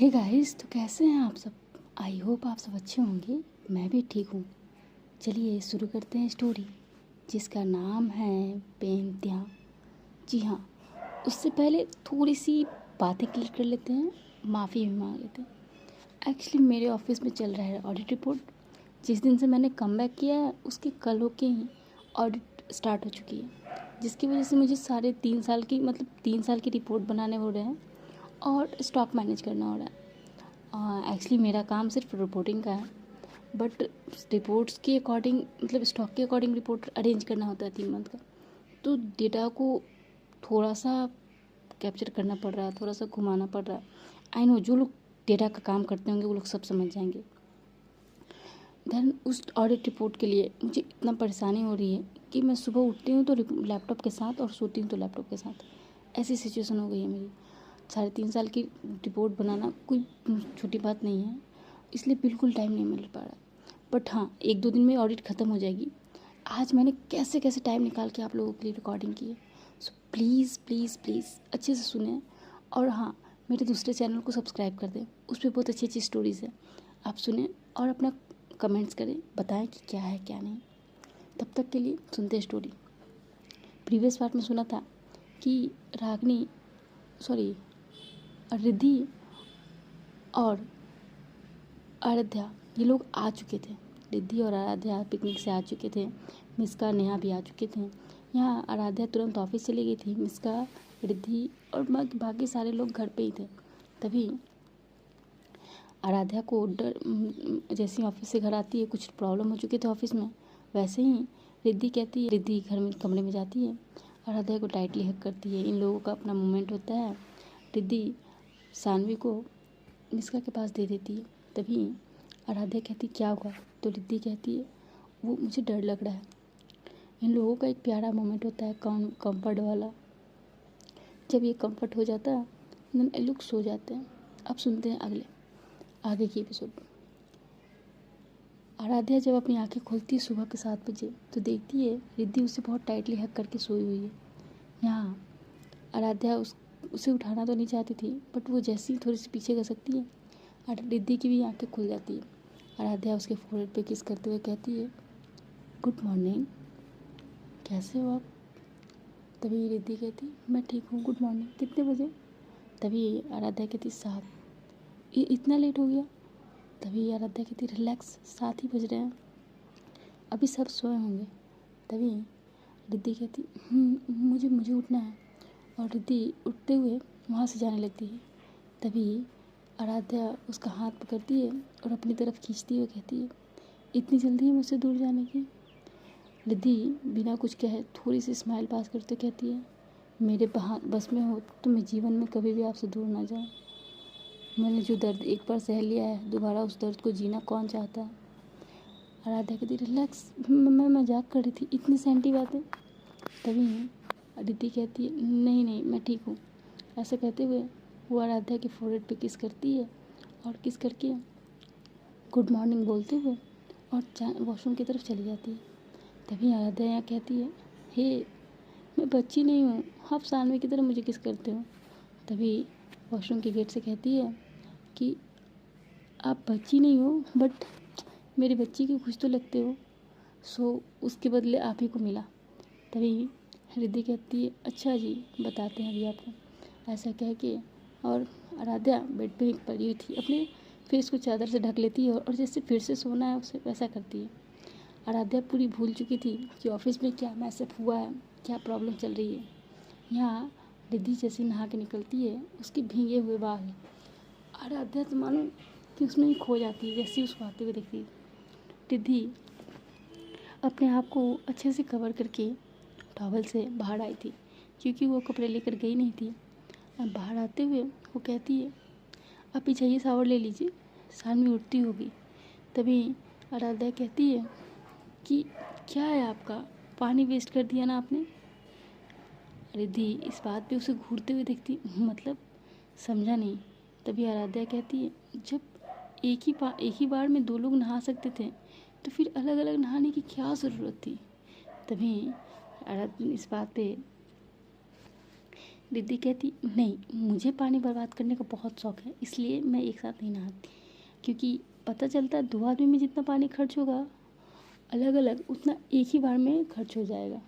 Hey guys, तो कैसे हैं आप सब। आई होप आप सब अच्छे होंगे। मैं भी ठीक हूँ। चलिए शुरू करते हैं स्टोरी, जिसका नाम है बेइंतहा। जी हाँ, उससे पहले थोड़ी सी बातें क्लियर कर लेते हैं, माफ़ी भी मांग लेते हैं। एक्चुअली मेरे ऑफिस में चल रहा है ऑडिट रिपोर्ट। जिस दिन से मैंने कम बैक किया है उसके कल होके ही ऑडिट स्टार्ट हो चुकी है, जिसकी वजह से मुझे साढ़े 3 साल की 3 साल की रिपोर्ट बनाने हो रहे हैं और स्टॉक मैनेज करना हो रहा है। एक्चुअली मेरा काम सिर्फ रिपोर्टिंग का है, बट रिपोर्ट्स के अकॉर्डिंग स्टॉक के अकॉर्डिंग रिपोर्ट अरेंज करना होता है 3 मंथ का। तो डेटा को थोड़ा सा कैप्चर करना पड़ रहा है, थोड़ा सा घुमाना पड़ रहा है। आई नो जो लोग डेटा का काम करते होंगे वो लोग सब समझ जाएंगे। देन उस ऑडिट रिपोर्ट के लिए मुझे इतना परेशानी हो रही है कि मैं सुबह उठती हूँ तो लैपटॉप के साथ और सोती हूँ तो लैपटॉप के साथ। ऐसी सिचुएशन हो गई है मेरी। 3.5 साल की रिपोर्ट बनाना कोई छोटी बात नहीं है, इसलिए बिल्कुल टाइम नहीं मिल पा रहा। बट हाँ, 1-2 दिन में ऑडिट ख़त्म हो जाएगी। आज मैंने कैसे कैसे टाइम निकाल के आप लोगों के लिए रिकॉर्डिंग की है। सो प्लीज़ प्लीज़ प्लीज़ अच्छे से सुने। और हाँ, मेरे दूसरे चैनल को सब्सक्राइब कर दें, उस पर बहुत अच्छी अच्छी स्टोरीज़ है। आप सुने और अपना कमेंट्स करें, बताएं कि क्या है क्या नहीं। तब तक के लिए सुनते हैं स्टोरी। प्रीवियस पार्ट में सुना था कि रिद्धि और आराध्या ये लोग आ चुके थे। रिद्धि और आराध्या पिकनिक से आ चुके थे। मिस्का नेहा भी आ चुके थे। यहाँ आराध्या तुरंत ऑफिस चली गई थी। मिस्का, रिद्धि और बाकी सारे लोग घर पे ही थे। तभी आराध्या को जैसे ही ऑफिस से घर आती है, कुछ प्रॉब्लम हो चुकी थी ऑफिस में, वैसे ही रिद्धि घर में कमरे में जाती है, आराध्या को टाइटली हग करती है। इन लोगों का अपना मोमेंट होता है। रिद्धि सानवी को मिस्का के पास दे देती है। तभी आराध्या कहती क्या हुआ, तो रिद्धि कहती है वो मुझे डर लग रहा है। इन लोगों का एक प्यारा मोमेंट होता है कंफर्ट वाला। जब ये कंफर्ट हो जाता है देन ये लोग सो जाते हैं। अब सुनते हैं आगे की एपिसोड। आराध्या जब अपनी आंखें खोलती है सुबह के 7 बजे, तो देखती है रिद्धि उसे बहुत टाइटली हग करके सोई हुई है। यहाँ आराध्या उसे उठाना तो नहीं चाहती थी, बट वो जैसे ही थोड़ी सी पीछे कर सकती है, रिद्धि की भी आंखें खुल जाती है। आराध्या उसके फोrehead पे किस करते हुए कहती है गुड मॉर्निंग, कैसे हो आप। तभी रिद्धि कहती मैं ठीक हूँ, गुड मॉर्निंग, कितने बजे। तभी आराध्या कहती 7। ये इतना लेट हो गया। तभी आराध्या कहती रिलैक्स, 7 ही बज रहे हैं, अभी सब सोए होंगे। तभी रिद्धि कहती मुझे उठना है। और रिद्धि उठते हुए वहाँ से जाने लगती है। तभी आराध्या उसका हाथ पकड़ती है और अपनी तरफ खींचती हुए कहती है इतनी जल्दी है मुझसे दूर जाने की। रिद्धि बिना कुछ कहे थोड़ी सी स्माइल पास करते कहती है मेरे बस में हो तो मैं जीवन में कभी भी आपसे दूर ना जाऊँ। मैंने जो दर्द एक बार सह लिया है, दोबारा उस दर्द को जीना कौन चाहता है। आराध्या कहती रिलैक्स, मैं मजाक कर रही थी, इतनी सैंटी बातें। तभी रिद्धि कहती है नहीं नहीं मैं ठीक हूँ। ऐसा कहते हुए वो आराध्या के फोrehead पे किस करती है और किस करके गुड मॉर्निंग बोलते हुए और वॉशरूम की तरफ चली जाती है। तभी आराध्या यहाँ कहती है हे मैं बच्ची नहीं हूँ, आप सानवी की तरह मुझे किस करते हो। तभी वॉशरूम के गेट से कहती है कि आप बच्ची नहीं हो, बट मेरी बच्ची की कुछ तो लगते हो, सो उसके बदले आप ही को मिला। तभी रिद्धि कहती है अच्छा जी, बताते हैं अभी आपको। ऐसा कह के और आराध्या बेड पे पड़ी हुई थी, अपने फेस को चादर से ढक लेती है और जैसे फिर से सोना है उसे वैसा करती है। आराध्या पूरी भूल चुकी थी कि ऑफिस में क्या मैसेज हुआ है, क्या प्रॉब्लम चल रही है। यहाँ रिद्धि जैसे नहा के निकलती है, उसके भीगे हुए बाल आराध्या तो मानो कि उसमें ही खो जाती है। जैसे ही उसको आते हुए देखती है, रिद्धि अपने आप को अच्छे से कवर करके टॉवल से बाहर आई थी, क्योंकि वो कपड़े लेकर गई नहीं थी। अब बाहर आते हुए वो कहती है आप पीछे ये शावर ले लीजिए, सानवी उठती होगी। तभी आराध्या कहती है कि क्या है आपका, पानी वेस्ट कर दिया ना आपने। रिद्धि इस बात पे उसे घूरते हुए देखती, समझा नहीं। तभी आराध्या कहती है जब एक ही बार में 2 लोग नहा सकते थे तो फिर अलग अलग नहाने की क्या ज़रूरत थी। तभी इस बात पे रिद्धि कहती नहीं, मुझे पानी बर्बाद करने का बहुत शौक है, इसलिए मैं एक साथ नहीं नहाती, क्योंकि पता चलता है 2 आदमी में जितना पानी खर्च होगा अलग अलग उतना एक ही बार में खर्च हो जाएगा,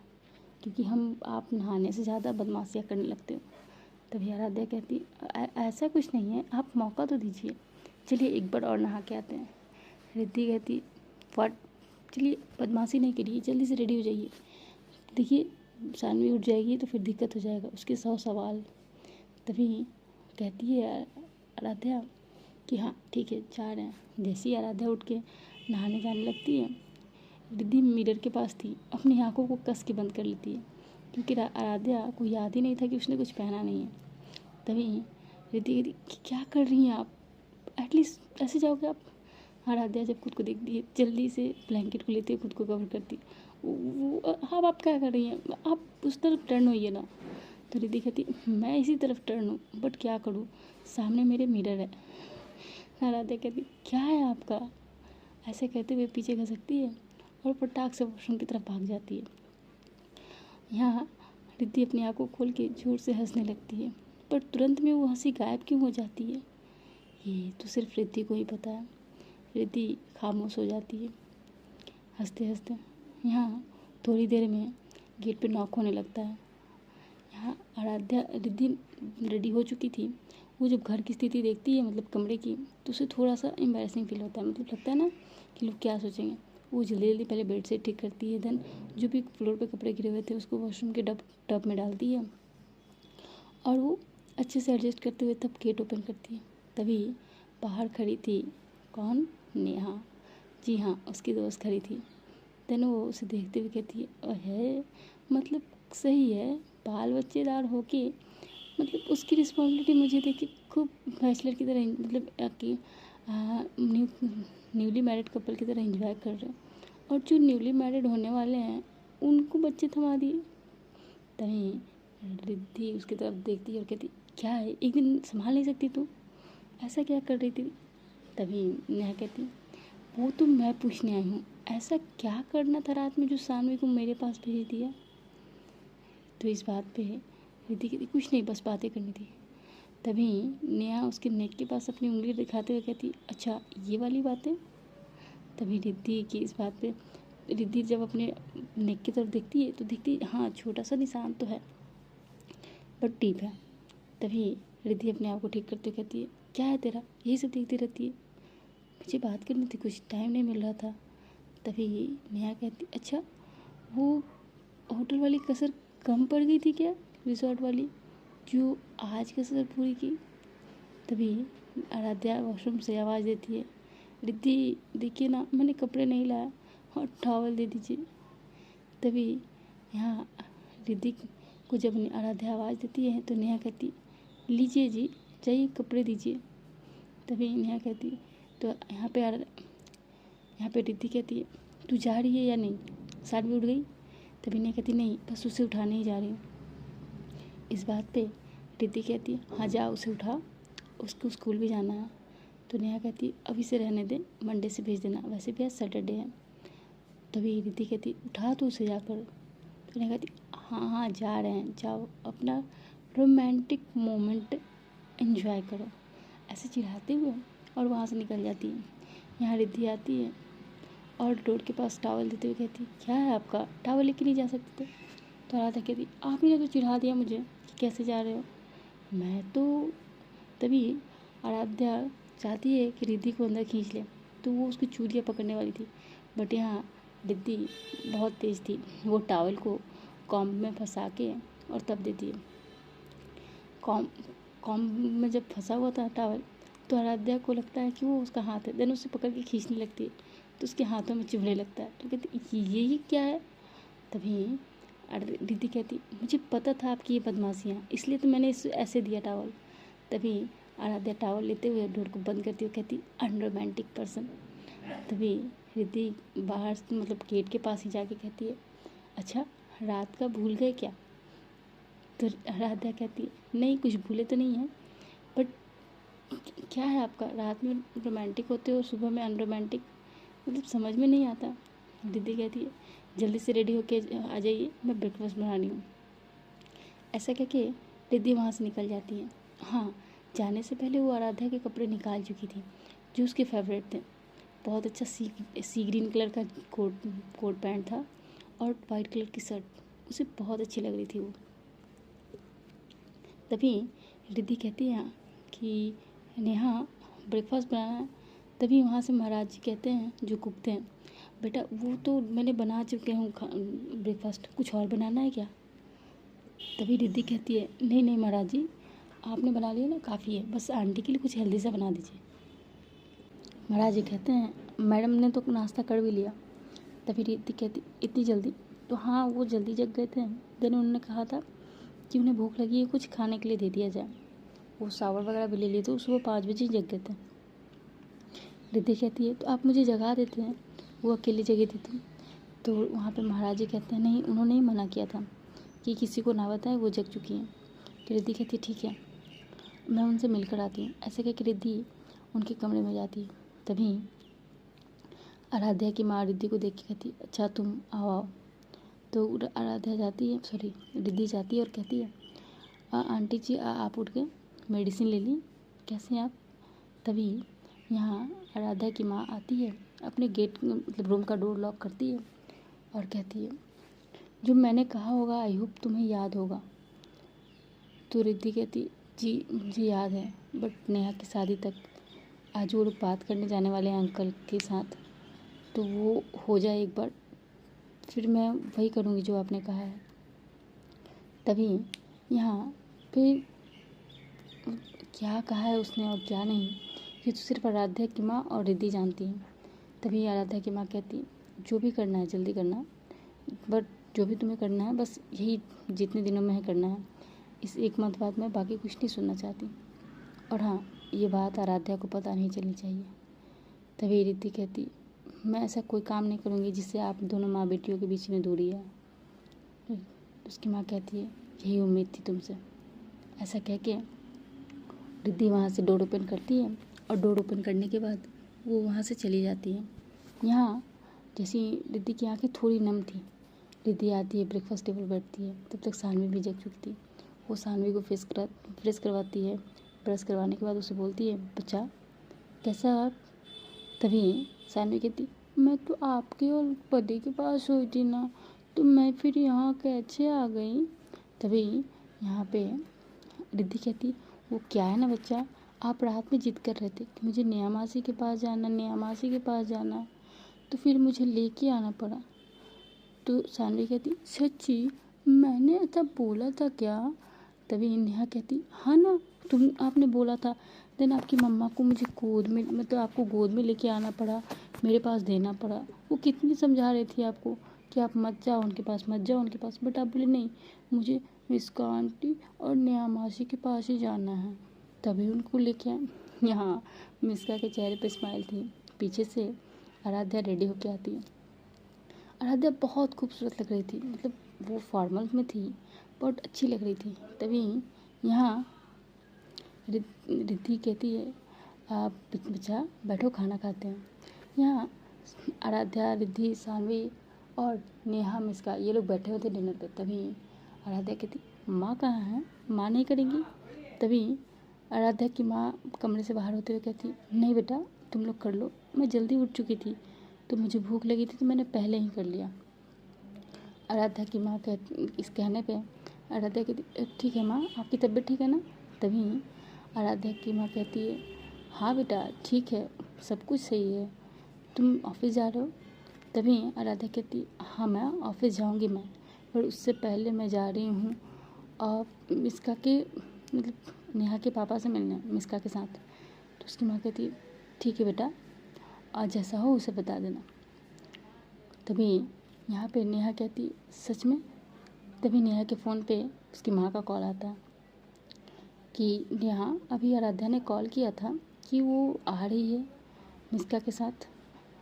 क्योंकि आप नहाने से ज़्यादा बदमाशियाँ करने लगते हो। तभी आराध्या कहती ऐसा कुछ नहीं है, आप मौका तो दीजिए, चलिए एक बार और नहा के आते हैं। रिद्धि कहती फट, चलिए बदमाशी नहीं करिए, जल्दी से रेडी हो जाइए, देखिए सानवी उठ जाएगी तो फिर दिक्कत हो जाएगा, उसके 100 सवाल। तभी कहती है आराध्या कि हाँ ठीक है जा रहे हैं। जैसे ही आराध्या उठ के नहाने जाने लगती है, रिद्धि मिरर के पास थी, अपनी आंखों को कस के बंद कर लेती है, क्योंकि आराध्या को याद ही नहीं था कि उसने कुछ पहना नहीं है। तभी रिद्धि कहती क्या कर रही हैं आप, एटलीस्ट ऐसे जाओगे आप। आराध्या जब खुद को देखती है जल्दी से ब्लैंकेट को लेती है, खुद को कवर करती है। हाँ आप क्या कर रही हैं, आप उस तरफ टर्न होइए ना। तो रिद्धि कहती मैं इसी तरफ टर्न हूँ, बट क्या करूँ, सामने मेरे मिरर है। आराध्या कहती क्या है आपका, ऐसे कहते हुए पीछे खसकती है और पटाख से वॉशरूम की तरफ भाग जाती है। यहाँ रिद्धि अपनी आंखों खोल के जोर से हंसने लगती है, पर तुरंत में वो हंसी गायब क्यों हो जाती है, ये तो सिर्फ रिद्धि को ही पता है। रिद्धि खामोश हो जाती है हंसते हंसते। यहाँ थोड़ी देर में गेट पे नॉक होने लगता है। यहाँ आराध्या रिद्धि रेडी हो चुकी थी, वो जब घर की स्थिति देखती है मतलब कमरे की, तो उसे थोड़ा सा एम्बैरेसिंग फील होता है, मतलब लगता है ना कि लोग क्या सोचेंगे। वो जल्दी जल्दी पहले बेड से ठीक करती है, देन जो भी फ्लोर पे कपड़े गिरे हुए थे उसको वॉशरूम के टब में डालती है और वो अच्छे से एडजस्ट करते हुए तब गेट ओपन करती है। तभी बाहर खड़ी थी कौन, नेहा। जी हाँ, उसकी दोस्त खड़ी थी। देन वो उसे देखते हुए कहती है है मतलब सही है, बाल बच्चेदार हो के मतलब उसकी रिस्पॉन्सिबिलिटी मुझे देख के खूब बैचलर की तरह मतलब कि न्यूली मैरिड कपल की तरह एंजॉय कर रहे हो, और जो न्यूली मैरिड होने वाले हैं उनको बच्चे थमा दिए। तभी रिद्धि उसकी तरफ देखती है और कहती क्या है, एक दिन संभाल नहीं सकती तू, ऐसा क्या कर रही थी। तभी नेहा कहती वो तो मैं पूछने आई हूँ, ऐसा क्या करना था रात में जो सानवी को मेरे पास भेज दिया। तो इस बात पे रिद्धि कहती कुछ नहीं, बस बातें करनी थी। तभी नेहा उसके नेक के पास अपनी उंगली दिखाते हुए कहती अच्छा ये वाली बातें। तभी रिद्धि की इस बात पे रिद्धि जब अपने नेक की तरफ देखती है तो देखती हाँ छोटा सा निशान तो है बट डीप है। तभी रिद्धि अपने आप को ठीक करते हुए कहती है क्या है तेरा, यही सब देखती रहती है, मुझे बात करनी थी, कुछ टाइम नहीं मिल रहा था। तभी नेहा कहती अच्छा वो होटल वाली कसर कम पड़ गई थी क्या, रिजॉर्ट वाली जो आज कसर पूरी की। तभी आराध्या वॉशरूम से आवाज़ देती है रिद्धि देखिए ना मैंने कपड़े नहीं लाया और टॉवल दे दीजिए। तभी यहाँ रिद्धि को जब आराध्या आवाज़ देती है तो नेहा कहती लीजिए जी जाइए कपड़े दीजिए। तभी नेहा कहती तो यहाँ पे रिद्धि कहती है तू जा रही है या नहीं, सानवी उठ गई। तभी नेहा कहती नहीं बस उसे उठाने ही जा रही हूँ। इस बात पे रिद्धि कहती है हाँ जा उसे उठा, उसको स्कूल भी जाना है। तो नेहा कहती अब इसे रहने दे, मंडे से भेज देना, वैसे भी आज सैटरडे है। तभी रिद्धि कहती उठा तो उसे जाकर। तो नेहा कहती हाँ जा रहे हैं, जाओ अपना रोमांटिक मोमेंट एंजॉय करो, ऐसे चिढ़ाते हुए और वहाँ से निकल जाती है। यहाँ रिद्धि आती है और डोर के पास टॉवल देते हुए कहती क्या है आपका, टॉवल लेके नहीं जा सकते थे। तो आराध्या कहती आप ही ने तो चिढ़ा दिया मुझे कि कैसे जा रहे हो, मैं तो। तभी आराध्या चाहती है कि रिद्धि को अंदर खींच ले, तो वो उसकी चूड़ियाँ पकड़ने वाली थी, बट यहाँ रिद्धि बहुत तेज़ थी, वो टॉवल को कॉम्ब में फंसा के और तब देती है। कॉम्ब में जब फंसा हुआ था टॉवल तो आराध्या को लगता है कि वो उसका हाथ है, देन उसे पकड़ के खींचने लगती है तो उसके हाथों में चुभने लगता है। तो कहती ये क्या है। तभी रिद्धि कहती मुझे पता था आपकी ये बदमाशियाँ, इसलिए तो मैंने इसे ऐसे दिया टॉवल। तभी आराध्या टॉवल लेते हुए डोर को बंद करती हुई कहती अनरोमांटिक पर्सन। तभी रिद्धि बाहर मतलब गेट के पास ही जाके कहती है अच्छा रात का भूल गए क्या। तो आराध्या कहती है नहीं कुछ भूले तो नहीं है, बट क्या है आपका, रात में रोमांटिक होते हो सुबह में अनरोमांटिक, मतलब समझ में नहीं आता। रिद्धि कहती है जल्दी से रेडी होके आ जाइए, मैं ब्रेकफास्ट बना रही हूँ। ऐसा कह के रिद्धि वहाँ से निकल जाती है। हाँ, जाने से पहले वो आराध्या के कपड़े निकाल चुकी थी जो उसके फेवरेट थे। बहुत अच्छा सी ग्रीन कलर का कोट पैंट था और वाइट कलर की शर्ट, उसे बहुत अच्छी लग रही थी वो। तभी रिद्धि कहती है कि नेहा ब्रेकफास्ट बनाना है। तभी वहाँ से महाराज जी कहते हैं, जो कुक थे, बेटा वो तो मैंने बना चुके हूँ ब्रेकफास्ट, कुछ और बनाना है क्या? तभी रिद्धि कहती है, नहीं नहीं महाराज जी, आपने बना लिया ना, काफ़ी है, बस आंटी के लिए कुछ हेल्दी सा बना दीजिए। महाराज जी कहते हैं, मैडम ने तो नाश्ता कर भी लिया। तभी रिद्धि कहती, इतनी जल्दी? तो हाँ, वो जल्दी जग गए थे, देन उन्होंने कहा था कि उन्हें भूख लगी है, कुछ खाने के लिए दे दिया जाए। वो सावर वगैरह भी ले लिए थे, सुबह 5 बजे जग गए थे। रिद्धि कहती है, तो आप मुझे जगा देते हैं, वो अकेली जगी थी तो वहाँ पे महाराज जी कहते हैं, नहीं, उन्होंने ही मना किया था कि किसी को ना बताए, वो जग चुकी हैं। तो रिद्धि कहती है, ठीक है, मैं उनसे मिलकर आती हूँ। ऐसे कह के रिद्धि उनके कमरे में जाती है। तभी आराध्या की माँ रिद्धि को देख के कहती है, अच्छा तुम आओ। तो आराध्या जाती है, सॉरी रिद्धि जाती है और कहती है, आंटी जी आप उठ गए, मेडिसिन ले ली, कैसे हैं आप? तभी यहाँ आराध्या की माँ आती है, अपने गेट मतलब रूम का डोर लॉक करती है और कहती है, जो मैंने कहा होगा आई होप तुम्हें याद होगा। तो रिद्धि कहती, जी मुझे याद है, बट नेहा की शादी तक आज वो लोग बात करने जाने वाले हैं अंकल के साथ, तो वो हो जाए एक बार, फिर मैं वही करूँगी जो आपने कहा है। तभी यहाँ फिर क्या कहा है उसने और क्या नहीं, ये तो सिर्फ आराध्या की माँ और रिद्धि जानती हैं। तभी आराध्या की माँ कहती, जो भी करना है जल्दी करना, बट जो भी तुम्हें करना है बस यही जितने दिनों में है करना है, इस एक मंथ बाद मैं बाकी कुछ नहीं सुनना चाहती। और हाँ, ये बात आराध्या को पता नहीं चलनी चाहिए। तभी रिद्धि कहती, मैं ऐसा कोई काम नहीं करूँगी जिससे आप दोनों माँ बेटियों के बीच में दूरी है। उसकी माँ कहती है, यही उम्मीद थी तुमसे। ऐसा कह के रिद्धि वहाँ से डोर ओपन करती है और डोर ओपन करने के बाद वो वहाँ से चली जाती है। यहाँ जैसी रिद्धि की आँखें थोड़ी नम थी, रिद्धि आती है, ब्रेकफास्ट टेबल बैठती है, तब तक सानवी भी जग चुकी थी। वो सानवी को फ्रेश करवाती है। ब्रश करवाने के बाद उसे बोलती है, बच्चा कैसा आप? तभी सानवी कहती, मैं तो आपके और पति के पास हुई थी ना, तो मैं फिर यहाँ कैसे आ गई? तभी यहाँ पे रिद्धि कहती, वो क्या है ना बच्चा, आप रात में जिद कर रहे थे कि मुझे नेहा मासी के पास जाना, नेहा मासी के पास जाना, तो फिर मुझे लेके आना पड़ा। तो सानवी कहती, सच्ची मैंने ऐसा बोला था क्या? तभी नेहा कहती, हाँ ना, आपने बोला था, देन आपकी मम्मा को मुझे गोद में, मतलब आपको गोद में लेके आना पड़ा, मेरे पास देना पड़ा। वो कितनी समझा रही थी आपको कि आप मत जाओ उनके पास, मत जाओ उनके पास, बट आप बोले नहीं, मुझे मिस्का आंटी और नेहा मासी के पास ही जाना है। तभी उनको लेके आए। यहाँ मिस्का के चेहरे पे स्माइल थी। पीछे से आराध्या रेडी होके आती है। आराध्या बहुत खूबसूरत लग रही थी, मतलब वो फॉर्मल में थी, बहुत अच्छी लग रही थी। तभी यहाँ रिद्धि कहती है, आप बच्चा बैठो, खाना खाते हैं। यहाँ आराध्या, रिद्धि, सानवी और नेहा, मिस्का, ये लोग बैठे हुए थे डिनर पे। तभी आराध्या कहती, माँ कहाँ है, माँ नहीं करेंगी? तभी आराध्या की माँ कमरे से बाहर होते हुए कहती, नहीं बेटा तुम लोग कर लो, मैं जल्दी उठ चुकी थी, तो मुझे भूख लगी थी तो मैंने पहले ही कर लिया। आराध्या की माँ इस कहने पे आराध्या कहती, ठीक है माँ, आपकी तबीयत ठीक है ना? तभी आराध्या की माँ कहती है, हाँ बेटा ठीक है, सब कुछ सही है, तुम ऑफिस जा रहे हो? तभी आराध्या कहती, हाँ मैं ऑफिस जाऊँगी मैं, पर उससे पहले मैं जा रही हूँ और मिस्का के मतलब नेहा के पापा से मिलने, मिस्का के साथ। तो उसकी माँ कहती, ठीक है बेटा, और जैसा हो उसे बता देना। तभी यहाँ पे नेहा कहती, सच में? तभी नेहा के फ़ोन पे उसकी माँ का कॉल आता है कि नेहा, अभी आराध्या ने कॉल किया था कि वो आ रही है मिस्का के साथ,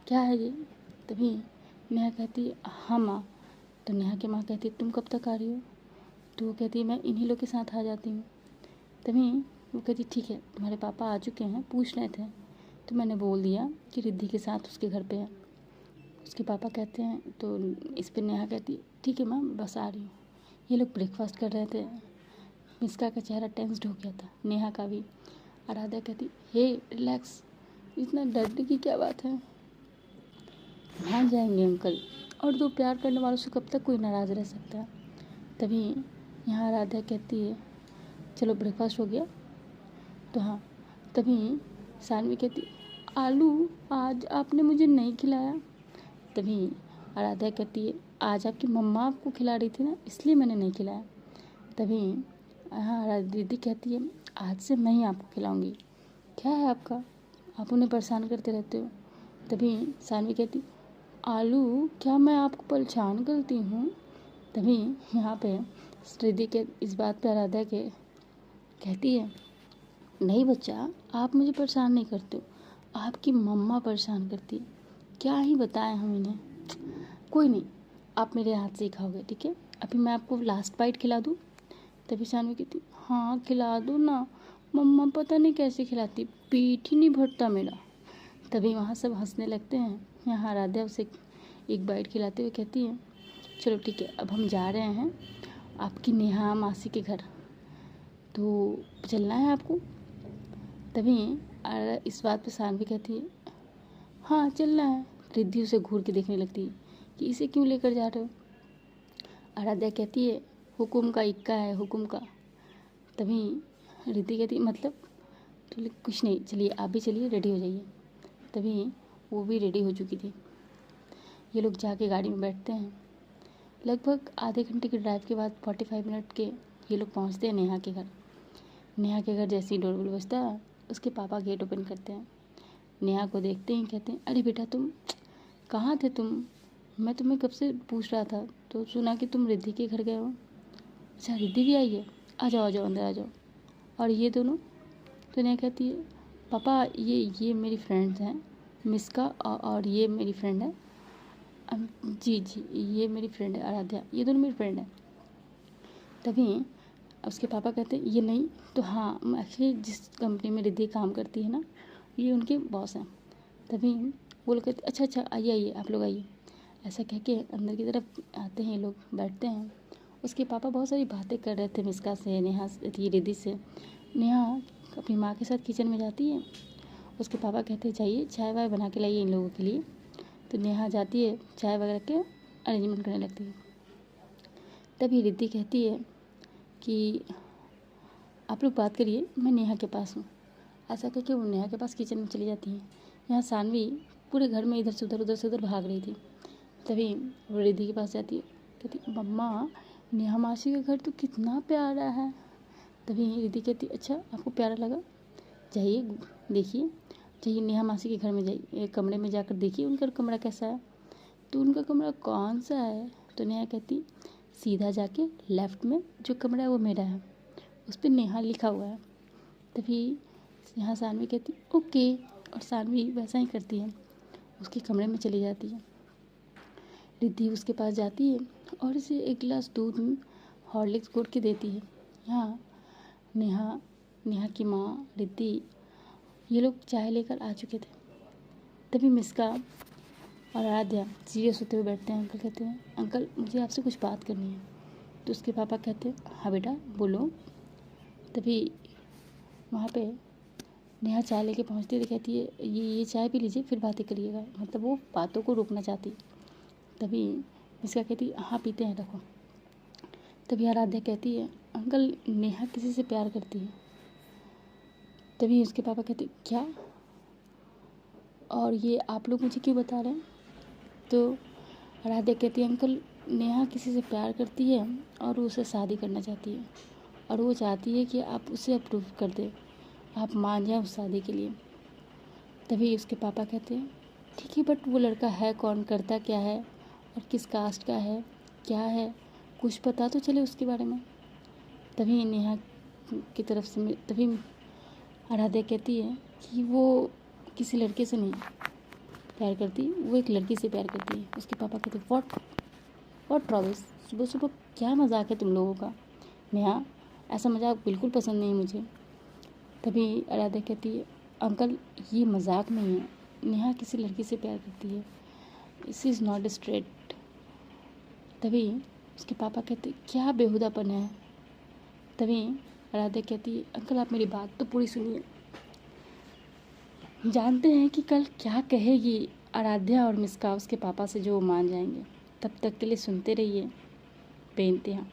क्या है ये? तभी नेहा कहती, हाँ माँ। तो नेहा की माँ कहती, तुम कब तक आ रही हो? तो वो कहती है, मैं इन्हीं लोग के साथ आ जाती हूँ। तभी वो कहती, ठीक है, तुम्हारे पापा आ चुके हैं, पूछ रहे थे, तो मैंने बोल दिया कि रिद्धि के साथ उसके घर पे है। उसके पापा कहते हैं, तो इस पर नेहा कहती, ठीक है मैम, बस आ रही हूँ। ये लोग ब्रेकफास्ट कर रहे थे। मिस्का का चेहरा टेंस्ड हो गया था, नेहा का भी। आराध्या कहती, हे रिलैक्स, इतना डरने की क्या बात है, मान जाएंगे अंकल, और दो प्यार करने वालों से कब तक कोई नाराज़ रह सकता है। तभी यहाँ आराध्या कहती है, चलो ब्रेकफास्ट हो गया। तो हाँ, तभी सानवी कहती, आलू आज आपने मुझे नहीं खिलाया। तभी आराध्या कहती है, आज आपकी मम्मा आपको खिला रही थी ना, इसलिए मैंने नहीं खिलाया। तभी हाँ दीदी कहती है, आज से मैं ही आपको खिलाऊंगी, क्या है आपका, आप उन्हें परेशान करते रहते हो। तभी सानवी कहती, आलू क्या मैं आपको परेशान करती हूँ। तभी यहाँ पे रिद्धि के इस बात पे आराध्या के कहती है, नहीं बच्चा, आप मुझे परेशान नहीं करते हो, आपकी मम्मा परेशान करती है, क्या ही बताएं हम इन्हें। कोई नहीं, आप मेरे हाथ से ही खाओगे, ठीक है, अभी मैं आपको लास्ट बाइट खिला दूँ। तभी सानवी कहती, हाँ खिला दो ना, मम्मा पता नहीं कैसे खिलाती, पेट ही नहीं भरता मेरा। तभी वहाँ सब हंसने लगते हैं। यहाँ आराध्या उसे एक बाइट खिलाते हुए कहती है, चलो ठीक है, अब हम जा रहे हैं आपकी नेहा मासी के घर, तो चलना है आपको। तभी इस बात पे सानवी कहती है, हाँ चलना है। रिद्धि उसे घूर के देखने लगती है कि इसे क्यों लेकर जा रहे हो। आराध्या कहती है, हुकुम का इक्का है, हुकुम का। तभी रिद्धि कहती है, मतलब, तो कुछ नहीं, चलिए आप भी चलिए, रेडी हो जाइए। तभी वो भी रेडी हो चुकी थी। ये लोग जाके गाड़ी में बैठते हैं। लगभग आधे घंटे के ड्राइव के बाद 45 मिनट के ये लोग पहुंचते हैं नेहा के घर। नेहा के घर जैसे ही डोरबेल बजता है, उसके पापा गेट ओपन करते हैं। नेहा को देखते ही कहते हैं, अरे बेटा तुम कहाँ थे तुम, मैं तुम्हें कब से पूछ रहा था, तो सुना कि तुम रिद्धि के घर गए हो। अच्छा रिद्धि भी आई है, आ जाओ आ जाओ अंदर आ जाओ। और ये दोनों, तो नेहा कहती है, पापा ये मेरी फ्रेंड्स हैं, मिस्का और ये मेरी फ्रेंड है, जी जी ये मेरी फ्रेंड है आराध्या, ये दोनों मेरी फ्रेंड है। तभी उसके पापा कहते हैं, ये नहीं तो हाँ, एक्चुअली जिस कंपनी में रिद्धि काम करती है ना, ये उनके बॉस हैं। तभी वो लोग कहते, अच्छा अच्छा आइए आइए आप लोग आइए। ऐसा कह के अंदर की तरफ आते हैं, ये लोग बैठते हैं। उसके पापा बहुत सारी बातें कर रहे थे मिस्का से, नेहा से, रिद्धि से। नेहा अपनी माँ के साथ किचन में जाती है। उसके पापा कहते हैं, जाइए चाय वाय बना के लाइए इन लोगों के लिए। तो नेहा जाती है, चाय वगैरह के अरेंजमेंट करने लगती है। तभी रिद्धि कहती है कि आप लोग बात करिए, मैं नेहा के पास हूँ। ऐसा कह के वो नेहा के पास किचन में चली जाती है। यहाँ सानवी पूरे घर में इधर से उधर भाग रही थी। तभी वो रिद्धि के पास जाती है, कहती, मम्मा नेहा मासी का घर तो कितना प्यारा है। तभी रिद्धि कहती, अच्छा आपको प्यारा लगा, जाइए देखिए, जाइए नेहा मासी के घर में जाइए, कमरे में जाकर देखिए उनका कमरा कैसा है। तो उनका कमरा कौन सा है। तो नेहा कहती, सीधा जाके लेफ़्ट में जो कमरा है वो मेरा है, उस पर नेहा लिखा हुआ है। तभी यहाँ सानवी कहती, ओके, और सानवी वैसा ही करती है, उसके कमरे में चली जाती है। रिद्धि उसके पास जाती है और इसे एक गिलास दूध में हॉर्लिक्स घोल के देती है। यहाँ नेहा की माँ, रिद्धि, ये लोग चाय लेकर आ चुके थे। तभी मिस्का और आराध्या सीरियस होते हुए बैठते हैं। अंकल कहते हैं, अंकल मुझे आपसे कुछ बात करनी है। तो उसके पापा कहते हैं, हाँ बेटा बोलो। तभी वहाँ पे नेहा चाय लेके पहुँचती है, कहती है, ये चाय पी लीजिए फिर बातें करिएगा, मतलब वो बातों को रोकना चाहती। तभी मिस्का कहती, हाँ पीते हैं, रखो। तभी आराध्या कहती है, अंकल नेहा किसी से प्यार करती है। तभी उसके पापा कहते, क्या, और ये आप लोग मुझे क्यों बता रहे हैं। तो आराध्या कहती है, अंकल नेहा किसी से प्यार करती है और वो उससे शादी करना चाहती है, और वो चाहती है कि आप उसे अप्रूव कर दें, आप मान जाएं उस शादी के लिए। तभी उसके पापा कहते हैं, ठीक है, बट वो लड़का है कौन, करता क्या है, और किस कास्ट का है, क्या है, कुछ पता तो चले उसके बारे में। तभी नेहा की तरफ से तभी आराध्या कहती है कि वो किसी लड़के से नहीं प्यार करती, वो एक लड़की से प्यार करती है। उसके पापा कहते, व्हाट ट्रॉविस, सुबह सुबह क्या मजाक है तुम लोगों का। नेहा ऐसा मजाक बिल्कुल पसंद नहीं मुझे। तभी आराध्या कहती है, अंकल ये मजाक नहीं है, नेहा किसी लड़की से प्यार करती है, दिस इज़ नॉट स्ट्रेट। तभी उसके पापा कहते, क्या बेहुदापन है। तभी आराध्या कहती है, अंकल आप मेरी बात तो पूरी सुनिए। जानते हैं कि कल क्या कहेगी आराध्या और मिसका उसके पापा से जो वो मान जाएंगे। तब तक के लिए सुनते रहिए बेइंतहा।